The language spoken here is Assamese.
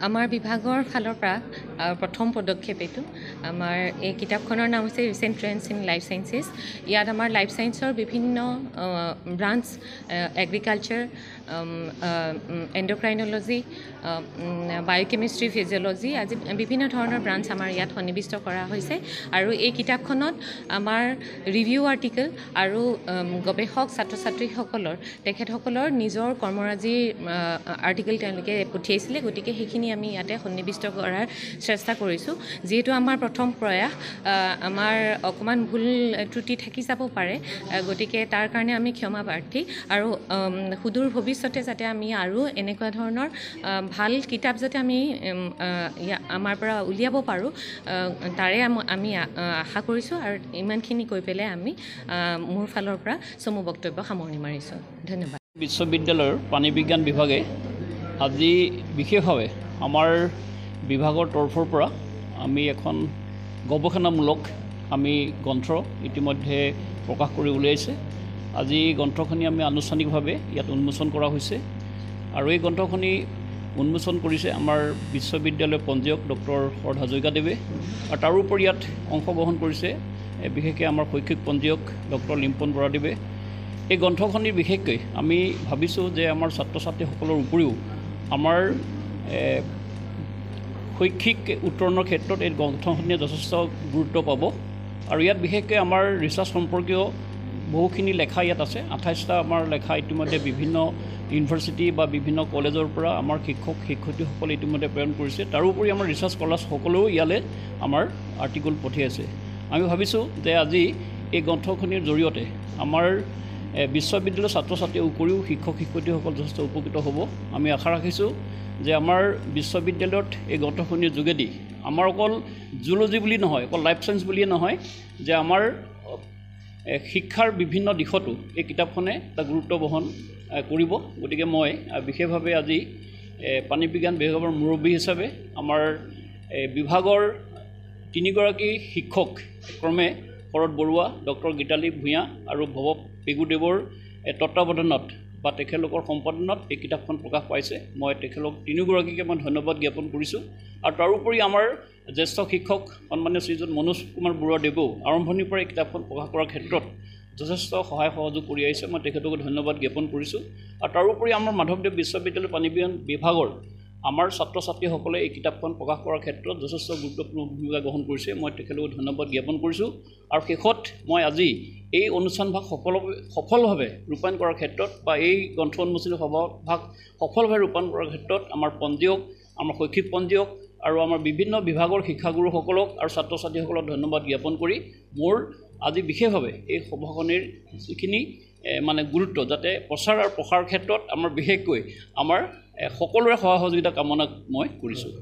আমাৰ বিভাগৰ ফালৰ পৰা প্ৰথম পদক্ষেপ এইটো আমাৰ এই কিতাপখনৰ নাম হৈছে recent trends in life sciences. ইয়াত আমাৰ লাইফ চায়েন্সৰ বিভিন্ন ব্ৰাঞ্চ এগ্ৰিকালচাৰ, এণ্ডক্ৰাইনলজি, বায়'কেমিষ্ট্ৰি, ফিজিঅ'লজি আজি বিভিন্ন ধৰণৰ ব্ৰাঞ্চ আমাৰ ইয়াত সন্নিৱিষ্ট কৰা হৈছে। আৰু এই কিতাপখনত আমাৰ ৰিভিউ আৰ্টিকেল আৰু গৱেষক ছাত্ৰ ছাত্ৰীসকলৰ তেখেতসকলৰ নিজৰ কৰ্মৰাজিৰ আৰ্টিকেল তেওঁলোকে পঠিয়াইছিলে। গতিকে সেইখিনি আমি ইয়াতে সন্নিৱিষ্ট কৰাৰ চেষ্টা কৰিছোঁ। যিহেতু আমাৰ প্ৰথম প্ৰয়াস, আমাৰ অকণমান ভুল ত্ৰুটি থাকি যাব পাৰে, গতিকে তাৰ কাৰণে আমি ক্ষমা প্ৰাৰ্থী। আৰু সুদূৰ ভৱিষ্যতে যাতে আমি আৰু এনেকুৱা ধৰণৰ ভাল কিতাপ যাতে আমি আমাৰ পৰা উলিয়াব পাৰোঁ, তাৰে আমি আশা কৰিছোঁ। আৰু ইমানখিনি কৈ পেলাই আমি মোৰ ফালৰ পৰা চমু বক্তব্য সামৰণি মাৰিছোঁ। ধন্যবাদ। বিশ্ববিদ্যালয়ৰ প্ৰাণী বিজ্ঞান বিভাগে আজি বিশেষভাৱে আমাৰ বিভাগৰ তৰফৰ পৰা আমি এখন গৱেষণামূলক আমি গ্ৰন্থ ইতিমধ্যে প্ৰকাশ কৰি উলিয়াইছে। আজি গ্ৰন্থখনি আমি আনুষ্ঠানিকভাৱে ইয়াত উন্মোচন কৰা হৈছে। আৰু এই গ্ৰন্থখনি উন্মোচন কৰিছে আমাৰ বিশ্ববিদ্যালয়ৰ পঞ্জীয়ক ডক্টৰ হৰ্ষ হাজৰিকাদেৱে। আৰু তাৰোপৰি ইয়াত অংশগ্ৰহণ কৰিছে বিশেষকৈ আমাৰ শৈক্ষিক পঞ্জীয়ক ডক্টৰ লিম্পন বৰাদেৱে। এই গ্ৰন্থখনিৰ বিশেষকৈ আমি ভাবিছোঁ যে আমাৰ ছাত্ৰ ছাত্ৰীসকলৰ উপৰিও আমাৰ শৈক্ষিক উত্তৰণৰ ক্ষেত্ৰত এই গ্ৰন্থখনিয়ে যথেষ্ট গুৰুত্ব পাব। আৰু ইয়াত বিশেষকৈ আমাৰ ৰিচাৰ্চ সম্পৰ্কীয় বহুখিনি লেখা ইয়াত আছে। 28টা আমাৰ লেখা ইতিমধ্যে বিভিন্ন ইউনিভাৰ্চিটি বা বিভিন্ন কলেজৰ পৰা আমাৰ শিক্ষক শিক্ষয়িত্ৰীসকলে ইতিমধ্যে প্ৰেৰণ কৰিছে। তাৰোপৰি আমাৰ ৰিচাৰ্চ স্কলাৰসকলেও ইয়ালৈ আমাৰ আৰ্টিকল পঠিয়াইছে। আমি ভাবিছোঁ যে আজি এই গ্ৰন্থখনিৰ জৰিয়তে আমাৰ বিশ্ববিদ্যালয়ৰ ছাত্ৰ ছাত্ৰীৰ উপৰিও শিক্ষক শিক্ষয়িত্ৰীসকল যথেষ্ট উপকৃত হ'ব। আমি আশা ৰাখিছোঁ যে আমাৰ বিশ্ববিদ্যালয়ত এই গ্ৰন্থখনিৰ যোগেদি আমাৰ অকল জুলজি বুলি নহয়, অকল লাইফ চায়েন্স বুলিয়ে নহয়, যে আমাৰ শিক্ষাৰ বিভিন্ন দিশতো এই কিতাপখনে এটা গুৰুত্ব বহন কৰিব। গতিকে মই বিশেষভাৱে আজি প্ৰাণী বিজ্ঞান বিভাগৰ মুৰব্বী হিচাপে আমাৰ বিভাগৰ 3গৰাকী শিক্ষক ক্ৰমে শৰৎ বৰুৱা, ডক্টৰ গীতালী ভূঞা আৰু ভৱ পেগুদেৱৰ তত্বাৱধানত বা তেখেতলোকৰ সম্পাদনাত এই কিতাপখন প্ৰকাশ পাইছে। মই তেখেতলোক 3গৰাকীকে মই ধন্যবাদ জ্ঞাপন কৰিছোঁ। আৰু তাৰোপৰি আমাৰ জ্যেষ্ঠ শিক্ষক সন্মানীয় শ্ৰীযুত মনোজ কুমাৰ বৰুৱাদেৱেও আৰম্ভণিৰ পৰা এই কিতাপখন প্ৰকাশ কৰাৰ ক্ষেত্ৰত যথেষ্ট সহায় সহযোগ কৰি আহিছে। মই তেখেতলোকক ধন্যবাদ জ্ঞাপন কৰিছোঁ। আৰু তাৰোপৰি আমাৰ মাধৱদেৱ বিশ্ববিদ্যালয় প্ৰাণী বিজ্ঞান বিভাগৰ আমাৰ ছাত্ৰ ছাত্ৰীসকলে এই কিতাপখন প্ৰকাশ কৰাৰ ক্ষেত্ৰত যথেষ্ট গুৰুত্বপূৰ্ণ ভূমিকা গ্ৰহণ কৰিছে। মই তেখেতলোকক ধন্যবাদ জ্ঞাপন কৰিছোঁ। আৰু শেষত মই আজি এই অনুষ্ঠানভাগ সফলভাৱে ৰূপায়ণ কৰাৰ ক্ষেত্ৰত বা এই গ্ৰন্থ উন্মোচনী সভাভাগ সফলভাৱে ৰূপায়ণ কৰাৰ ক্ষেত্ৰত আমাৰ পঞ্জীয়ক, আমাৰ শৈক্ষিক পঞ্জীয়ক আৰু আমাৰ বিভিন্ন বিভাগৰ শিক্ষাগুৰুসকলক আৰু ছাত্ৰ ছাত্ৰীসকলক ধন্যবাদ জ্ঞাপন কৰি মোৰ আজি বিশেষভাৱে এই সভাখনিৰ যিখিনি মানে গুৰুত্ব যাতে প্ৰচাৰ আৰু প্ৰসাৰৰ ক্ষেত্ৰত আমাৰ বিশেষকৈ আমাৰ সকলোৰে সহায় সহযোগিতা কামনা মই কৰিছোঁ।